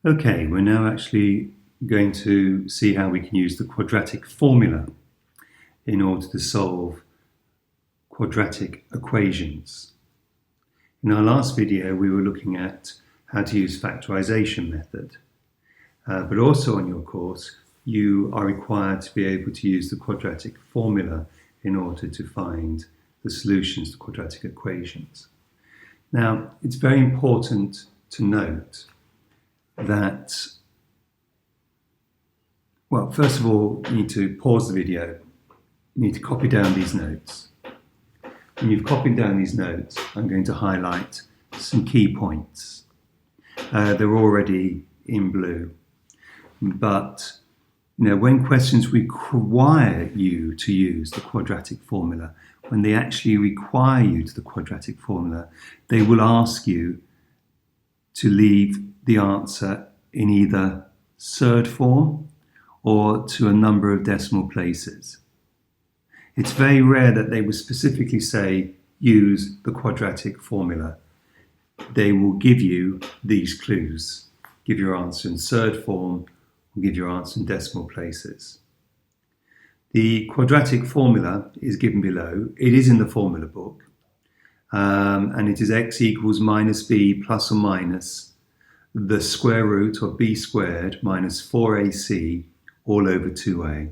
Okay, we're now actually going to see how we can use the quadratic formula in order to solve quadratic equations. In our last video, we were looking at how to use factorization method, but also on your course, you are required to be able to use the quadratic formula in order to find the solutions to quadratic equations. Now, it's very important to note that, well, first of all, you need to pause the video. You need to copy down these notes. When you've copied down these notes, I'm going to highlight some key points. They're already in blue, but when questions require you to use the quadratic formula, when they actually require you to the quadratic formula, they will ask you to leave the answer in either surd form or to a number of decimal places. It's very rare that they will specifically say use the quadratic formula. They will give you these clues. Give your answer in surd form or give your answer in decimal places. The quadratic formula is given below. It is in the formula book. And it is x equals minus b plus or minus the square root of b squared minus 4ac all over 2a.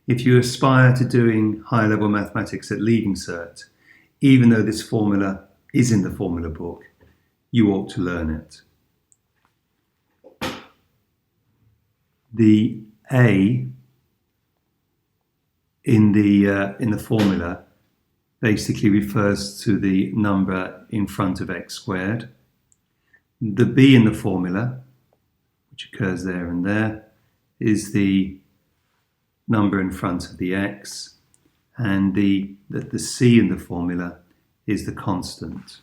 If you aspire to doing higher level mathematics at Leaving Cert, even though this formula is in the formula book, you ought to learn it. The a in the formula basically refers to the number in front of x squared. The b in the formula, which occurs there and there, is the number in front of the x, and the c in the formula is the constant.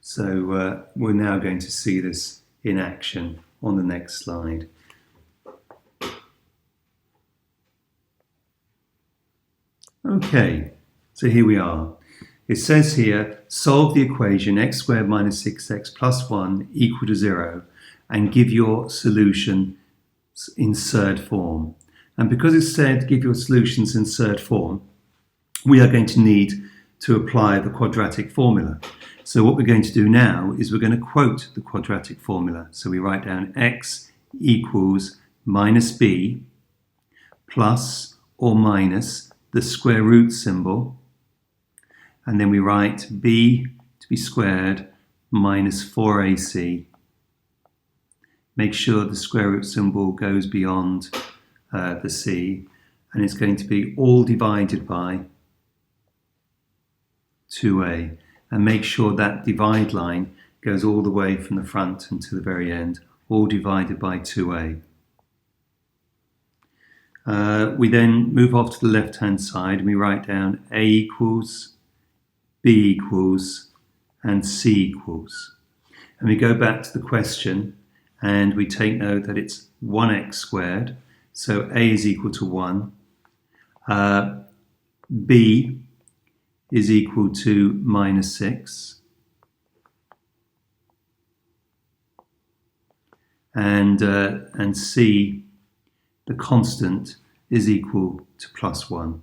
So we're now going to see this in action on the next slide. Okay, so here we are. It says here, solve the equation x squared minus 6x plus 1 equal to 0 and give your solution in surd form. And because it said give your solutions in surd form, we are going to need to apply the quadratic formula. So what we're going to do now is we're going to quote the quadratic formula. So we write down x equals minus b plus or minus the square root symbol, and then we write b to be squared minus 4ac. Make sure the square root symbol goes beyond the c, and it's going to be all divided by 2a. And make sure that divide line goes all the way from the front and to the very end, all divided by 2a. We then move off to the left-hand side and we write down a equals, b equals, and c equals. And we go back to the question and we take note that it's 1x squared, so a is equal to 1, b is equal to minus 6, and c, the constant, is equal to plus 1.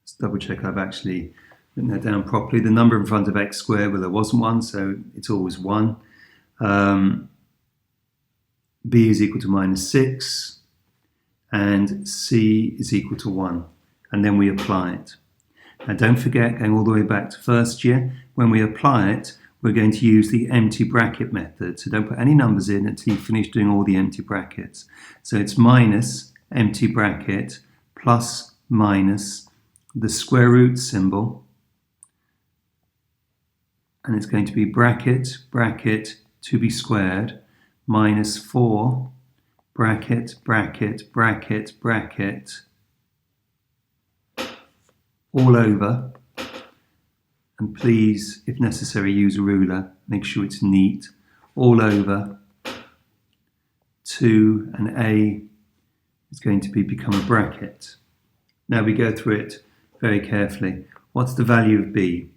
Let's double check I've actually written that down properly. The number in front of x squared, well, there wasn't one, so it's always 1. B is equal to minus 6, and c is equal to 1. And then we apply it. Now don't forget, going all the way back to first year, when we apply it, we're going to use the empty bracket method. So don't put any numbers in until you finish doing all the empty brackets. So it's minus empty bracket plus minus the square root symbol, and it's going to be bracket, bracket, to be squared, minus 4, bracket, bracket, bracket, bracket, all over. And please, if necessary, use a ruler. Make sure it's neat. All over 2, and a is going to become a bracket. Now we go through it very carefully. What's the value of b?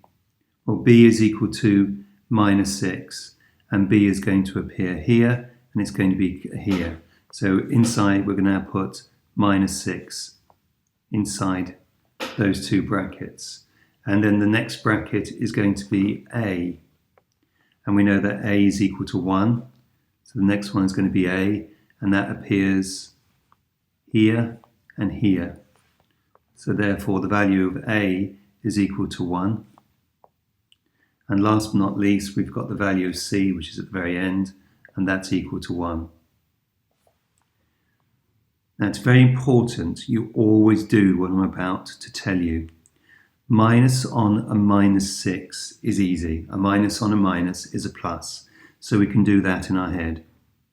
Well, b is equal to minus 6, and b is going to appear here, and it's going to be here. So inside, we're going to now put minus 6 inside those two brackets. And then the next bracket is going to be a. And we know that a is equal to 1. So the next one is going to be a, and that appears here and here. So therefore, the value of a is equal to 1. And last but not least, we've got the value of c, which is at the very end, and that's equal to 1. Now, it's very important you always do what I'm about to tell you. Minus on a minus 6 is easy. A minus on a minus is a plus. So we can do that in our head.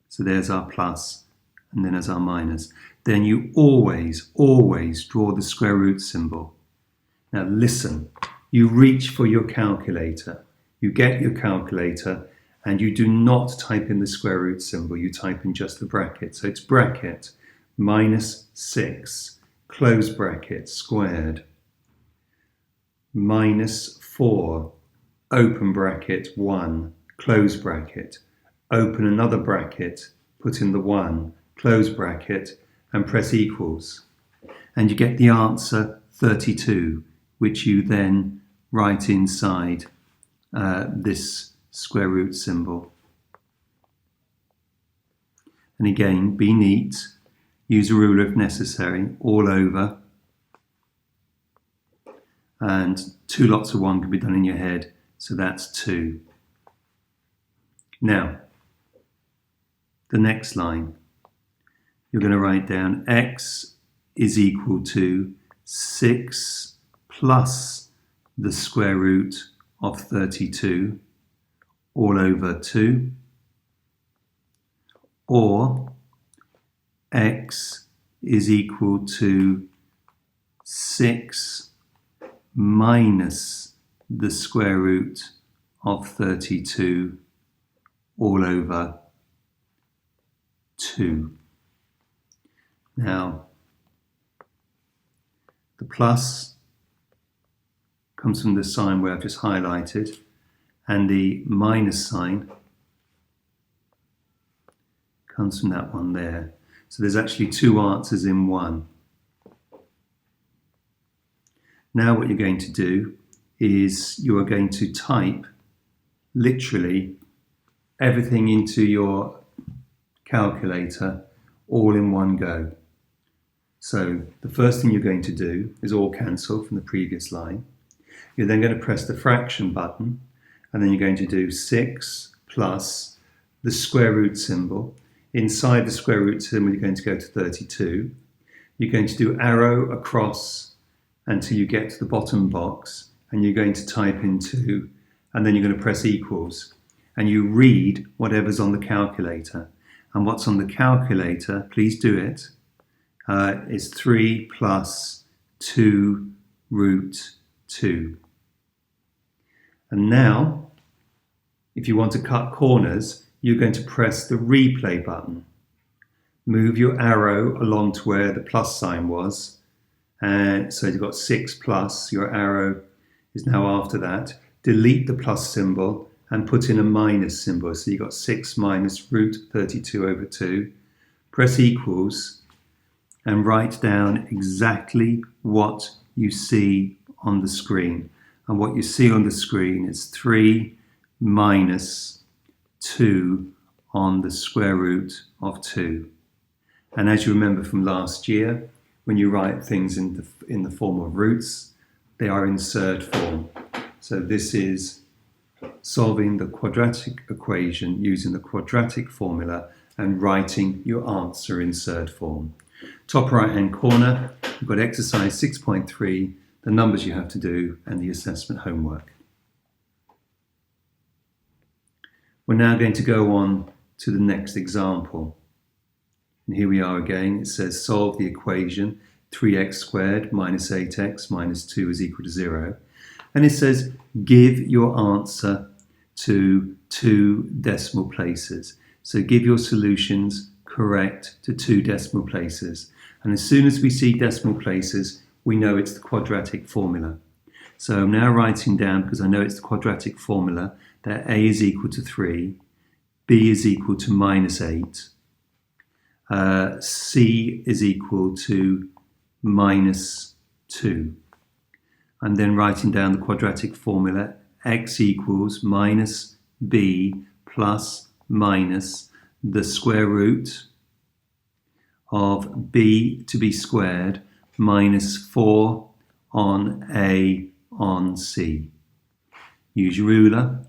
So there's our plus, and then there's our minus. Then you always draw the square root symbol. Now listen, you reach for your calculator. You get your calculator, and you do not type in the square root symbol. You type in just the bracket. So it's bracket minus 6, close bracket, squared, minus 4, open bracket, 1, close bracket, open another bracket, put in the 1, close bracket, and press equals. And you get the answer 32, which you then write inside this square root symbol. And again, be neat. Use a ruler if necessary, all over. And 2 lots of 1 can be done in your head, so that's 2. Now, the next line, you're going to write down x is equal to 6 plus the square root of 32 all over 2, or x is equal to 6 minus the square root of 32 all over 2. Now, the plus comes from the sign where I've just highlighted, and the minus sign comes from that one there. So there's actually 2 answers in one. Now what you're going to do is you are going to type literally everything into your calculator all in one go. So the first thing you're going to do is all cancel from the previous line. You're then going to press the fraction button, and then you're going to do 6 plus the square root symbol. Inside the square root symbol, you're going to go to 32. You're going to do arrow across until you get to the bottom box, and you're going to type in 2, and then you're going to press equals. And you read whatever's on the calculator. And what's on the calculator, please do it, is 3 plus 2 root 2. And now, if you want to cut corners, you're going to press the replay button. Move your arrow along to where the plus sign was. And so you've got 6 plus, your arrow is now after that. Delete the plus symbol and put in a minus symbol. So you've got 6 minus root 32 over 2. Press equals and write down exactly what you see on the screen. And what you see on the screen is 3 minus 2 on the square root of 2. And as you remember from last year, when you write things in the form of roots, they are in surd form. So this is solving the quadratic equation using the quadratic formula and writing your answer in surd form. Top right hand corner, you've got exercise 6.3, the numbers you have to do, and the assessment homework. We're now going to go on to the next example. And here we are again. It says solve the equation 3x squared minus 8x minus 2 is equal to 0. And it says give your answer to 2 decimal places. So give your solutions correct to 2 decimal places. And as soon as we see decimal places, we know it's the quadratic formula. So I'm now writing down, because I know it's the quadratic formula, that a is equal to 3, b is equal to -8, c is equal to -2. I'm then writing down the quadratic formula, x equals minus b plus minus the square root of b to b squared minus 4 on a on c. Use your ruler,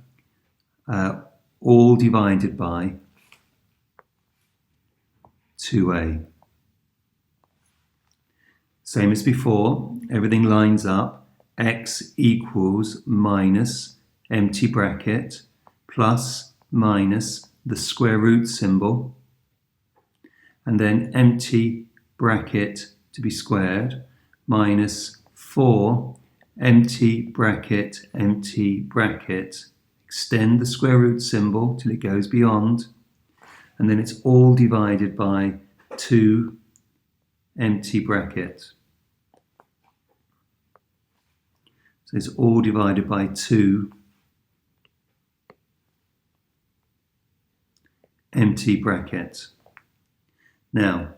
all divided by 2a. Same as before, everything lines up. X equals minus empty bracket plus minus the square root symbol, and then empty bracket to be squared minus 4 empty bracket, extend the square root symbol till it goes beyond, and then it's all divided by 2 empty bracket. So it's all divided by 2 empty bracket. Now,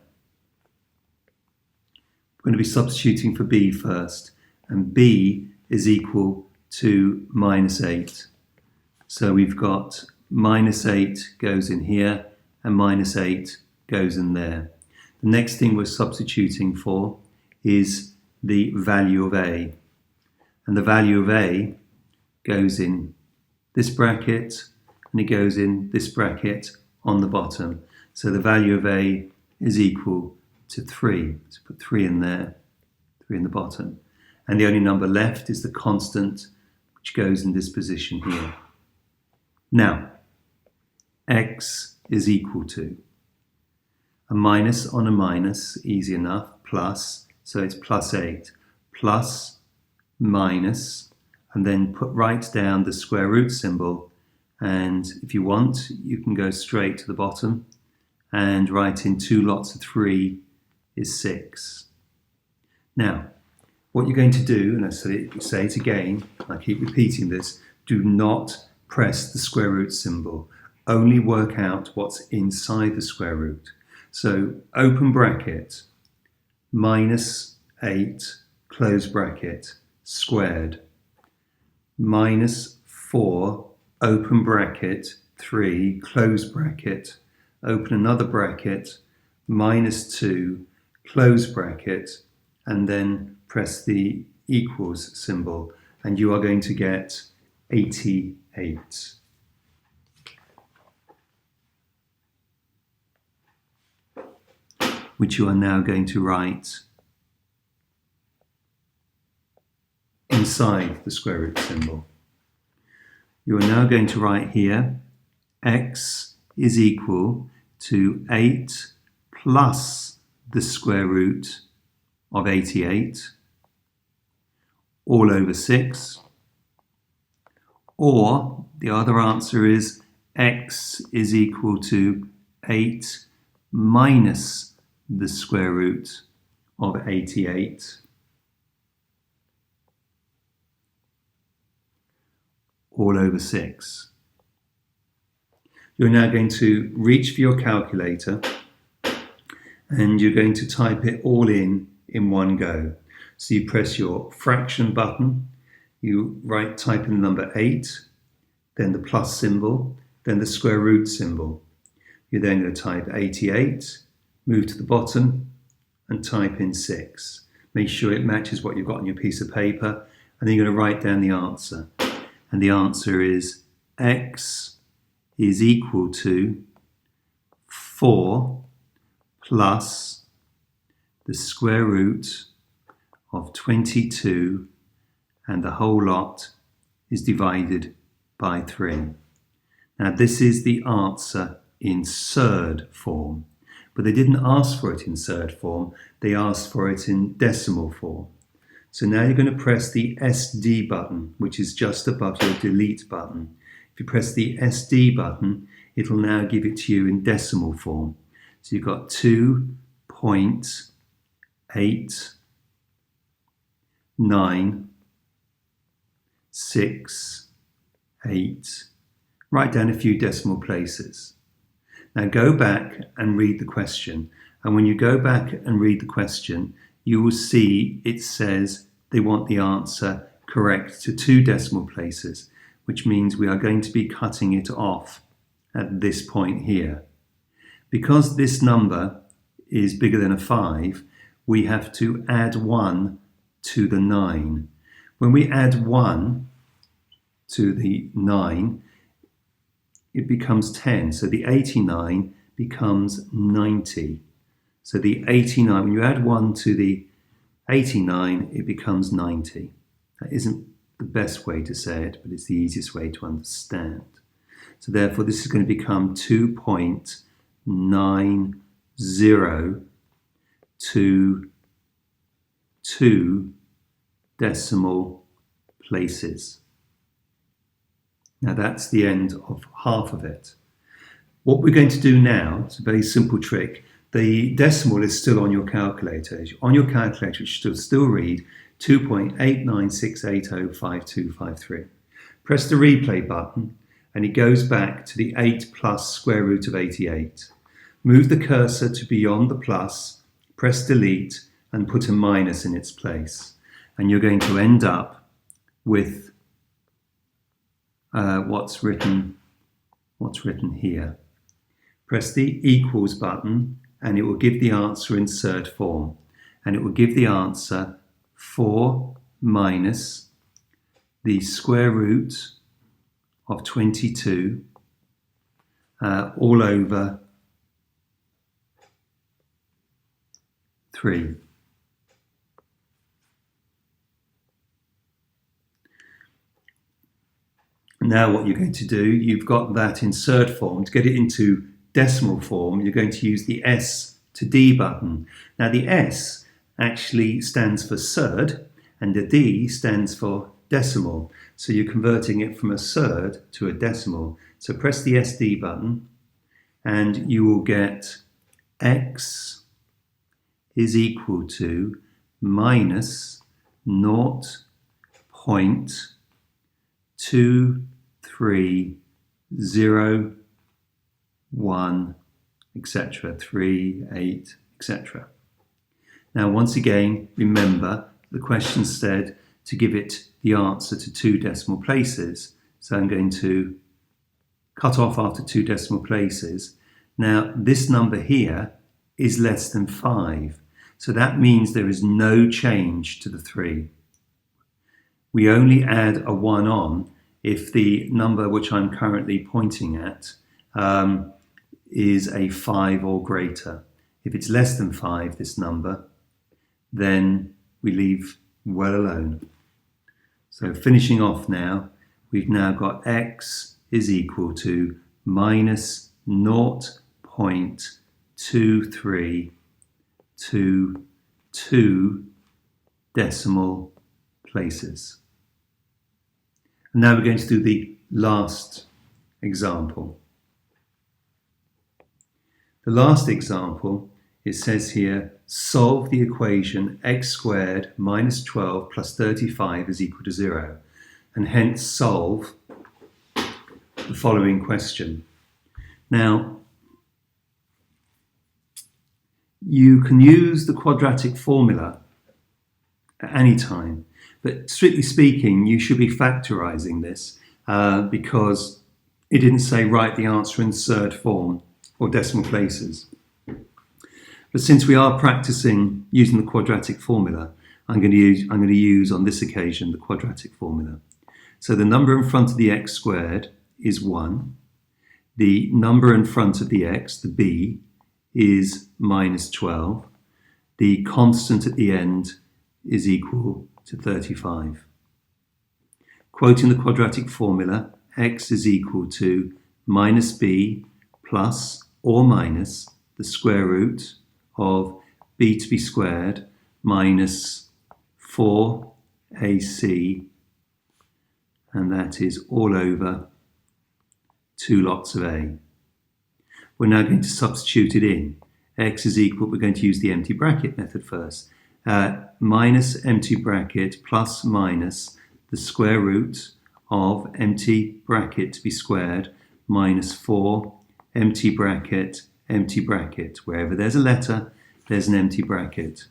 we're going to be substituting for b first, and b is equal to -8. So we've got -8 goes in here, and -8 goes in there. The next thing we're substituting for is the value of a. And the value of a goes in this bracket, and it goes in this bracket on the bottom. So the value of a is equal to 3. So put 3 in there, 3 in the bottom. And the only number left is the constant, which goes in this position here. Now, x is equal to a minus on a minus, easy enough, plus, so it's +8, plus minus, and then write down the square root symbol, and if you want you can go straight to the bottom and write in 2 lots of 3 is 6. Now what you're going to do, and I say it again, I keep repeating this, do not press the square root symbol, only work out what's inside the square root. So open bracket, -8, close bracket, squared, -4, open bracket, 3, close bracket, open another bracket, -2, close bracket, and then press the equals symbol, and you are going to get 88. Which you are now going to write inside the square root symbol. You are now going to write here x is equal to 8 plus the square root of 88 all over 6, or the other answer is x is equal to 8 minus the square root of 88 all over 6. You're now going to reach for your calculator, and you're going to type it all in one go. So you press your fraction button, you type in the number 8, then the plus symbol, then the square root symbol. You're then going to type 88, move to the bottom and type in 6. Make sure it matches what you've got on your piece of paper, and then you're going to write down the answer. And the answer is x is equal to 4 plus the square root of 22, and the whole lot is divided by 3. Now this is the answer in surd form, but they didn't ask for it in surd form, they asked for it in decimal form. So now you're going to press the SD button, which is just above your delete button. If you press the SD button, it'll now give it to you in decimal form. So you've got 2.89 6, 8. Write down a few decimal places. Now go back and read the question. And when you go back and read the question, you will see it says they want the answer correct to 2 decimal places, which means we are going to be cutting it off at this point here. Because this number is bigger than a 5, we have to add 1 to the 9. When we add 1 to the 9, it becomes 10. So the 89 becomes 90. So the 89, when you add 1 to the 89, it becomes 90. That isn't the best way to say it, but it's the easiest way to understand. So therefore, this is going to become 2.90 to 2 decimal places. Now that's the end of half of it. What we're going to do now, it's a very simple trick. The decimal is still on your calculator. On your calculator, it should still read 2.8968805253. Press the replay button and it goes back to the 8 plus square root of 88. Move the cursor to beyond the plus, press delete and put a minus in its place. And you're going to end up with what's written here. Press the equals button and it will give the answer in third form. And it will give the answer 4 minus the square root of 22 all over 3. Now what you're going to do, you've got that in third form. To get it into decimal form, you're going to use the S to D button. Now the S actually stands for third and the D stands for decimal. So you're converting it from a third to a decimal. So press the SD button and you will get X is equal to minus 0.2301, etc. 3, 8, etc. Now once again, remember the question said to give it the answer to 2 decimal places. So I'm going to cut off after 2 decimal places. Now this number here is less than 5. So that means there is no change to the 3. We only add a 1 on if the number which I'm currently pointing at is a 5 or greater. If it's less than 5, this number, then we leave well alone. So finishing off now, we've now got X is equal to minus 0.23 to 2 decimal places. And now we're going to do the last example. The last example, it says here, solve the equation x squared minus 12 plus 35 is equal to 0, and hence solve the following question. Now, you can use the quadratic formula at any time, but strictly speaking, you should be factorizing this because it didn't say write the answer in third form or decimal places. But since we are practicing using the quadratic formula, I'm going to use on this occasion the quadratic formula. So the number in front of the x squared is 1. The number in front of the x, the b, is minus 12. The constant at the end is equal to 35. Quoting the quadratic formula, x is equal to minus b plus or minus the square root of b to be squared minus 4ac, and that is all over 2 lots of a. We're now going to substitute it in. X is equal, we're going to use the empty bracket method first. Minus empty bracket plus minus the square root of empty bracket to be squared minus 4 empty bracket, wherever there's a letter, there's an empty bracket.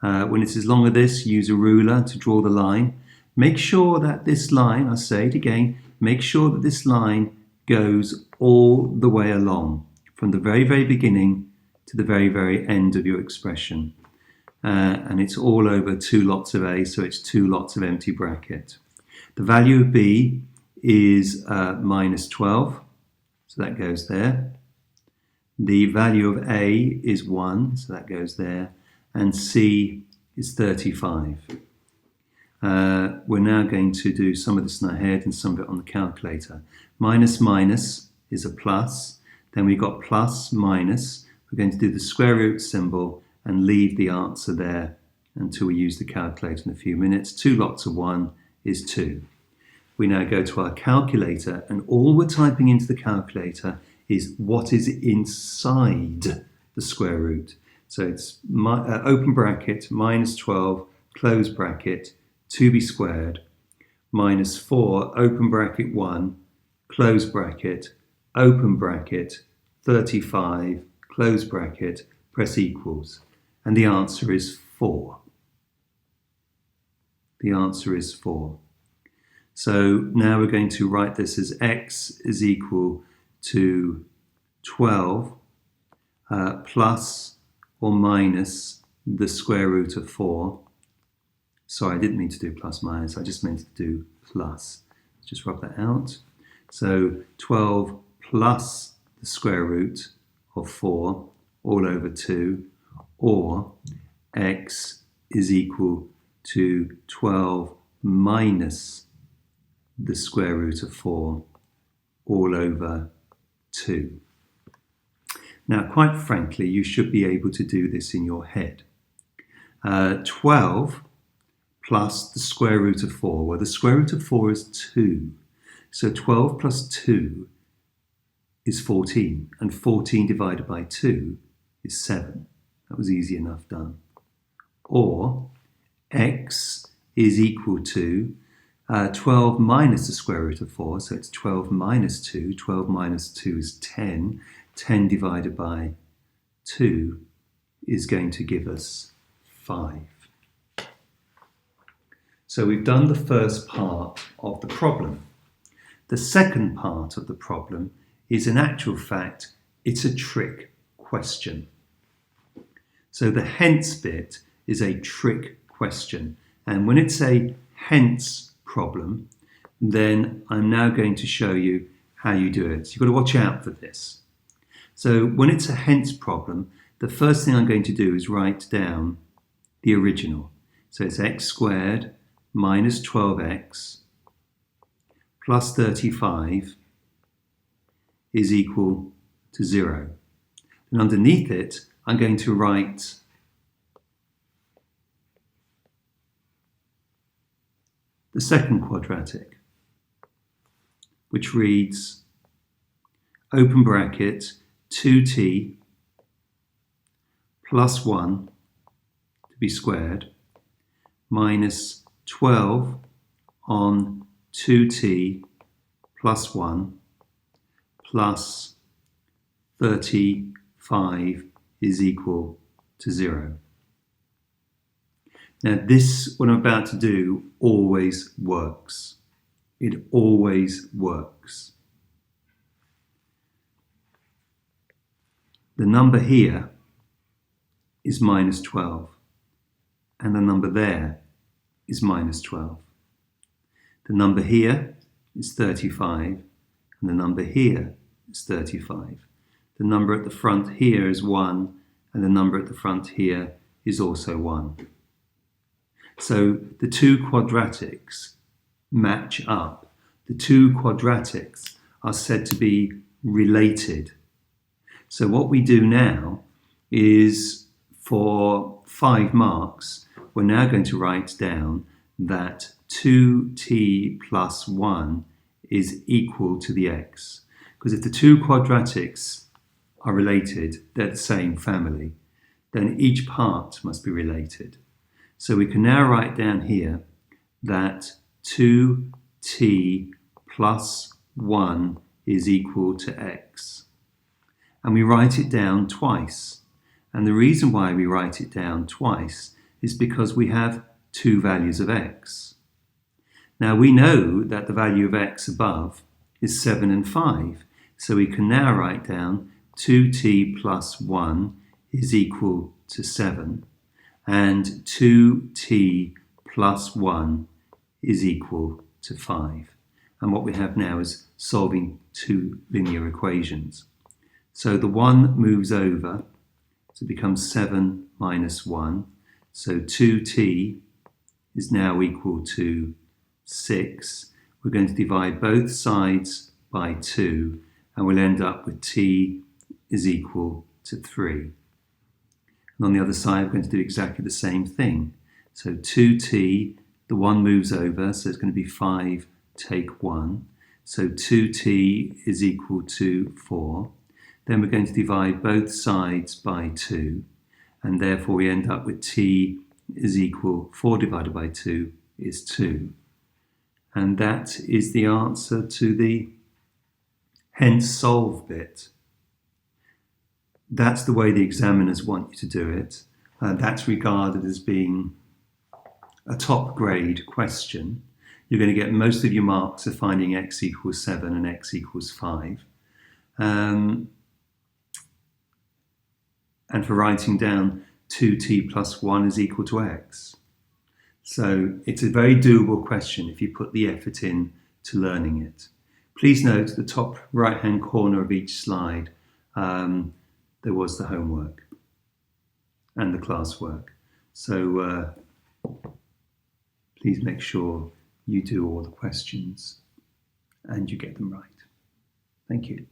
When it's as long as this, use a ruler to draw the line. Make sure that this line, I'll say it again, make sure that this line goes all the way along, from the very, very beginning to the very, very end of your expression. And it's all over 2 lots of A, so it's 2 lots of empty bracket. The value of B is minus 12, so that goes there. The value of A is 1, so that goes there. And C is 35. We're now going to do some of this in our head and some of it on the calculator. Minus minus is a plus. Then we've got plus minus. We're going to do the square root symbol and leave the answer there until we use the calculator in a few minutes. 2 lots of 1 is 2. We now go to our calculator, and all we're typing into the calculator is what is inside the square root. So it's open bracket, minus 12, close bracket, 2b squared, minus 4, open bracket 1, close bracket, open bracket, 35, close bracket, press equals. And the answer is 4. The answer is 4. So now we're going to write this as x is equal to 12 plus or minus the square root of 4. Sorry, I didn't mean to do plus minus, I just meant to do plus. Let's just rub that out. So 12 plus the square root of 4 all over 2, or x is equal to 12 minus the square root of 4 all over 2. Now, quite frankly, you should be able to do this in your head. 12 plus the square root of 4. Well, the square root of 4 is 2. So 12 plus 2 is 14. And 14 divided by 2 is 7. That was easy enough done. Or x is equal to 12 minus the square root of 4. So it's 12 minus 2. 12 minus 2 is 10. 10 divided by 2 is going to give us 5. So we've done the first part of the problem. The second part of the problem is, in actual fact, it's a trick question. So the hence bit is a trick question. And when it's a hence problem, then I'm now going to show you how you do it. So you've got to watch out for this. So when it's a hence problem, the first thing I'm going to do is write down the original. So it's x squared minus 12x plus 35 is equal to 0. And underneath it, I'm going to write the second quadratic, which reads open bracket 2t plus 1 to be squared minus 12 on 2t plus 1 plus 35 is equal to 0. Now this, what I'm about to do, always works. It always works. The number here is minus 12, and the number there is minus 12. The number here is 35, and the number here is 35. The number at the front here is 1, and the number at the front here is also 1. So the two quadratics match up. The two quadratics are said to be related. So what we do now is, for 5 marks, we're now going to write down that 2t plus 1 is equal to the x. Because if the two quadratics are related, they're the same family, then each part must be related. So we can now write down here that 2t plus 1 is equal to x. And we write it down twice. And the reason why we write it down twice is because we have two values of x. Now we know that the value of x above is 7 and 5. So we can now write down 2t plus 1 is equal to 7. And 2t plus 1 is equal to 5. And what we have now is solving two linear equations. So the 1 moves over, so it becomes 7 minus 1. So 2t is now equal to 6. We're going to divide both sides by 2, and we'll end up with t is equal to 3. And on the other side, we're going to do exactly the same thing. So 2t, the 1 moves over, so it's going to be 5 take 1. So 2t is equal to 4. Then we're going to divide both sides by 2, and therefore we end up with t is equal, 4 divided by 2 is 2. And that is the answer to the hence solve bit. That's the way the examiners want you to do it. That's regarded as being a top grade question. You're going to get most of your marks for finding x equals 7 and x equals 5. And for writing down 2t plus 1 is equal to x. So it's a very doable question if you put the effort in to learning it. Please note at the top right hand corner of each slide there was the homework and the classwork. So please make sure you do all the questions and you get them right. Thank you.